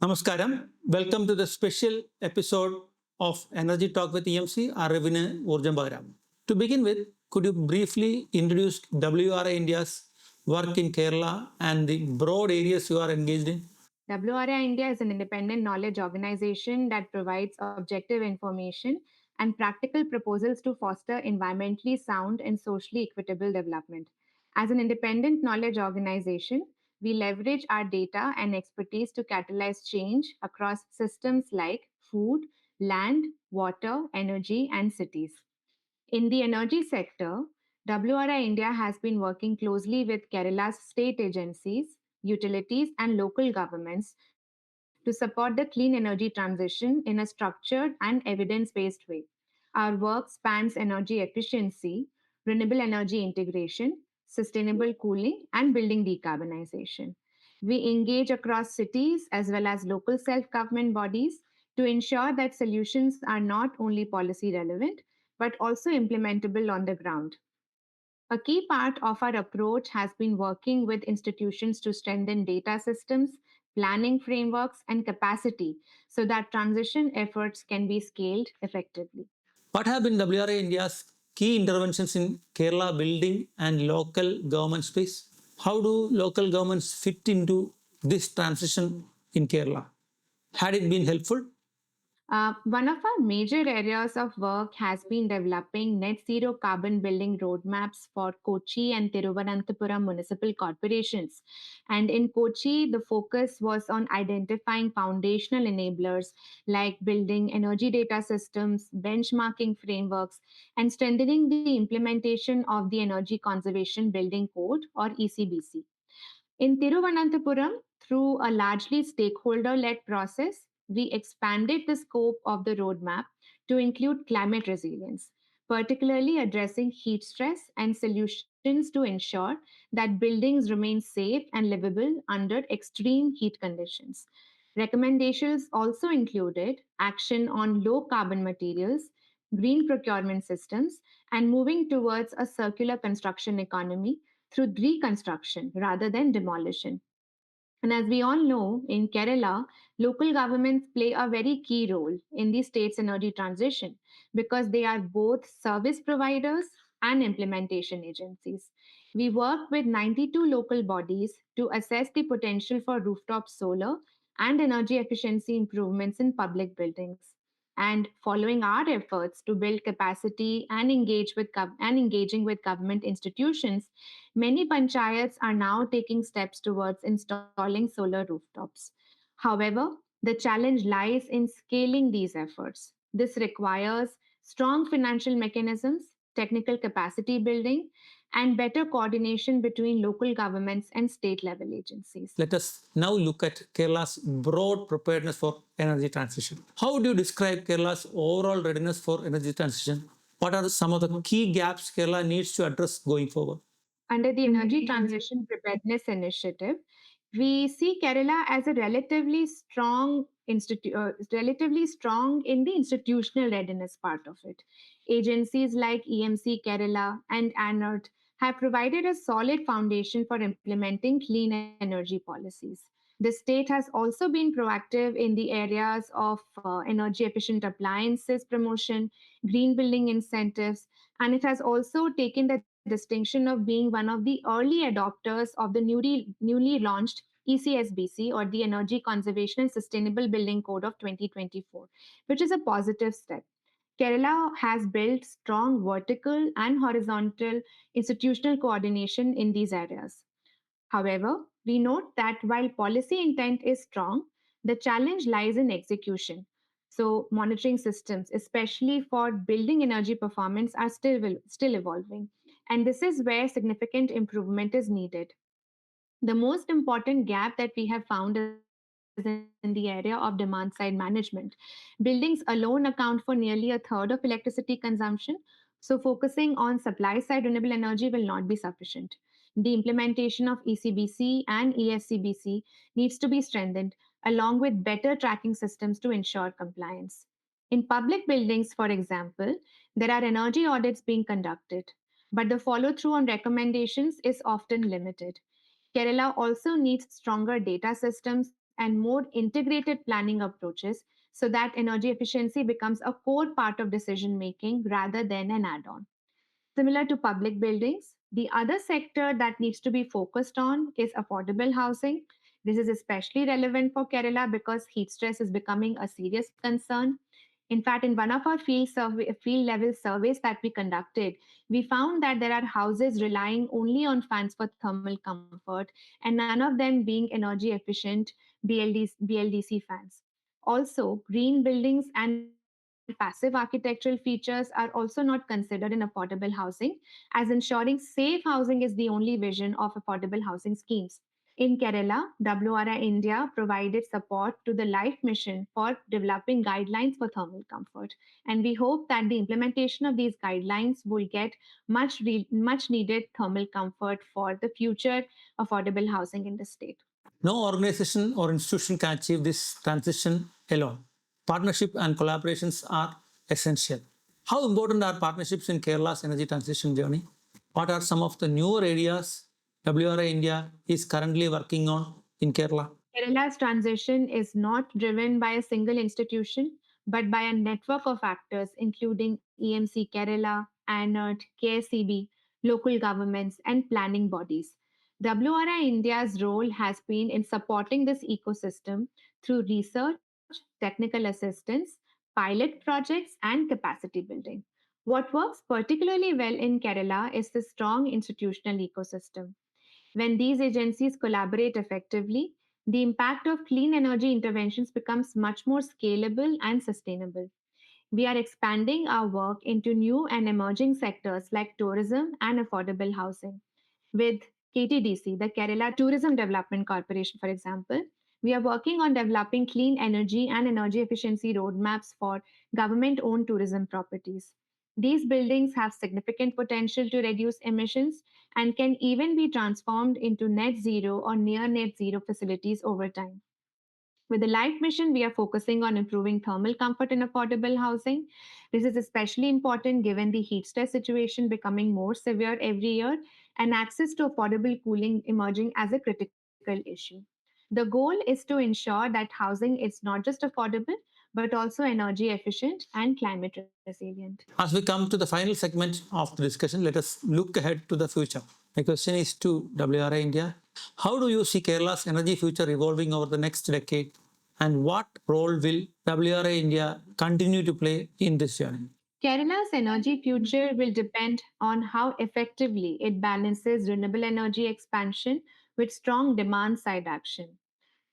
Namaskaram. Welcome to the special episode of Energy Talk with EMC, Aravina Urjambagaram. To begin with, could you briefly introduce WRI India's work in Kerala and the broad areas you are engaged in? WRI India is an independent knowledge organization that provides objective information and practical proposals to foster environmentally sound and socially equitable development. As an independent knowledge organization, we leverage our data and expertise to catalyze change across systems like food, land, water, energy, and cities. In the energy sector, WRI India has been working closely with Kerala's state agencies, utilities, and local governments to support the clean energy transition in a structured and evidence based way. Our work spans energy efficiency, renewable energy integration, sustainable cooling, and building decarbonization. We engage across cities as well as local self government bodies to ensure that solutions are not only policy relevant but also implementable on the ground. A key part of our approach has been working with institutions to strengthen data systems, planning frameworks, and capacity so that transition efforts can be scaled effectively. What have been WRI India's key interventions in Kerala building and local government space? How do local governments fit into this transition in Kerala? Had it been helpful? One of our major areas of work has been developing net zero carbon building roadmaps for Kochi and Thiruvananthapuram municipal corporations. And in Kochi, the focus was on identifying foundational enablers like building energy data systems, benchmarking frameworks, and strengthening the implementation of the Energy Conservation Building Code or ECBC. In Thiruvananthapuram, through a largely stakeholder led process, we expanded the scope of the roadmap to include climate resilience, particularly addressing heat stress and solutions to ensure that buildings remain safe and livable under extreme heat conditions. Recommendations also included action on low carbon materials, green procurement systems, and moving towards a circular construction economy through reconstruction rather than demolition. And as we all know, in Kerala, local governments play a very key role in the state's energy transition because they are both service providers and implementation agencies. We work with 92 local bodies to assess the potential for rooftop solar and energy efficiency improvements in public buildings. And following our efforts to build capacity and engaging with government institutions, many panchayats are now taking steps towards installing solar rooftops. However, the challenge lies in scaling these efforts. This requires strong financial mechanisms, technical capacity building, and better coordination between local governments and state level agencies. Let us now look at Kerala's broad preparedness for energy transition. How would you describe Kerala's overall readiness for energy transition? What are some of the key gaps Kerala needs to address going forward? Under the Energy Transition Preparedness Initiative, we see Kerala as a relatively strong in the institutional readiness part of it. Agencies like EMC Kerala and ANERT have provided a solid foundation for implementing clean energy policies. The state has also been proactive in the areas of energy efficient appliances promotion, green building incentives, and it has also taken the distinction of being one of the early adopters of the newly launched ECSBC or the Energy Conservation and Sustainable Building Code of 2024, which is a positive step. Kerala has built strong vertical and horizontal institutional coordination in these areas. However, we note that while policy intent is strong, the challenge lies in execution. So, monitoring systems, especially for building energy performance, are still evolving. And this is where significant improvement is needed. The most important gap that we have found is in the area of demand side management. Buildings alone account for nearly a third of electricity consumption, so focusing on supply side renewable energy will not be sufficient. The implementation of ECBC and ESCBC needs to be strengthened, along with better tracking systems to ensure compliance. In public buildings, for example, there are energy audits being conducted, but the follow through on recommendations is often limited. Kerala also needs stronger data systems and and more integrated planning approaches so that energy efficiency becomes a core part of decision making rather than an add on. Similar to public buildings, the other sector that needs to be focused on is affordable housing. This is especially relevant for Kerala because heat stress is becoming a serious concern. In fact, in one of our field level surveys that we conducted, we found that there are houses relying only on fans for thermal comfort and none of them being energy efficient BLDC fans. Also, green buildings and passive architectural features are also not considered in affordable housing, as ensuring safe housing is the only vision of affordable housing schemes. In Kerala, WRI India provided support to the LIFE mission for developing guidelines for thermal comfort. And we hope that the implementation of these guidelines will get much needed thermal comfort for the future affordable housing in the state. No organization or institution can achieve this transition alone. Partnership and collaborations are essential. How important are partnerships in Kerala's energy transition journey? What are some of the newer areas WRI India is currently working on in Kerala? Kerala's transition is not driven by a single institution, but by a network of actors, including EMC Kerala, ANERT, KSCB, local governments, and planning bodies. WRI India's role has been in supporting this ecosystem through research, technical assistance, pilot projects, and capacity building. What works particularly well in Kerala is the strong institutional ecosystem. When these agencies collaborate effectively, the impact of clean energy interventions becomes much more scalable and sustainable. We are expanding our work into new and emerging sectors like tourism and affordable housing. With KTDC, the Kerala Tourism Development Corporation, for example, we are working on developing clean energy and energy efficiency roadmaps for government owned tourism properties. These buildings have significant potential to reduce emissions and can even be transformed into net zero or near net zero facilities over time. With the LIFE mission, we are focusing on improving thermal comfort in affordable housing. This is especially important given the heat stress situation becoming more severe every year and access to affordable cooling emerging as a critical issue. The goal is to ensure that housing is not just affordable, but also energy efficient and climate resilient. As we come to the final segment of the discussion, let us look ahead to the future. My question is to WRI India. How do you see Kerala's energy future evolving over the next decade? And what role will WRI India continue to play in this journey? Kerala's energy future will depend on how effectively it balances renewable energy expansion with strong demand side action.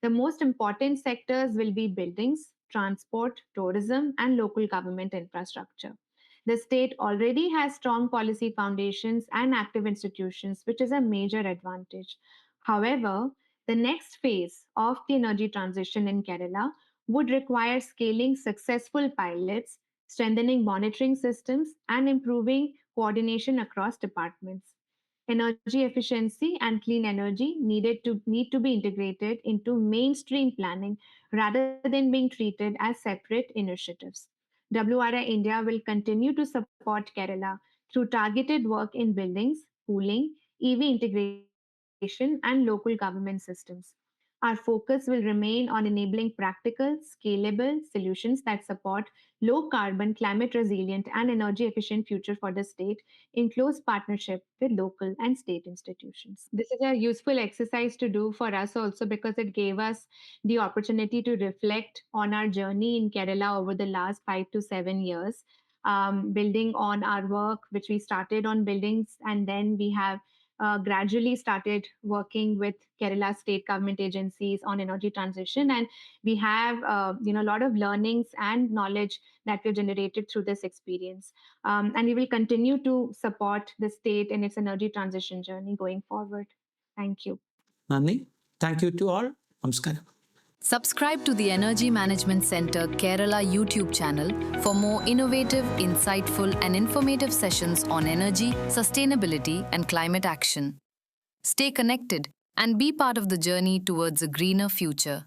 The most important sectors will be buildings, transport, tourism, and local government infrastructure. The state already has strong policy foundations and active institutions, which is a major advantage. However, the next phase of the energy transition in Kerala would require scaling successful pilots, strengthening monitoring systems, and improving coordination across departments. Energy efficiency and clean energy need to be integrated into mainstream planning rather than being treated as separate initiatives. WRI India will continue to support Kerala through targeted work in buildings, cooling, EV integration, and local government systems. Our focus will remain on enabling practical, scalable solutions that support low carbon, climate resilient, and energy efficient future for the state in close partnership with local and state institutions. This is a useful exercise to do for us also because it gave us the opportunity to reflect on our journey in Kerala over the last 5 to 7 years, building on our work, which we started on buildings, and then we have gradually started working with Kerala state government agencies on energy transition, and we have a lot of learnings and knowledge that we've generated through this experience. And we will continue to support the state in its energy transition journey going forward. Thank you. Nani, thank you to all. Namaskaram. Subscribe to the Energy Management Center Kerala YouTube channel for more innovative, insightful, and informative sessions on energy, sustainability, and climate action. Stay connected and be part of the journey towards a greener future.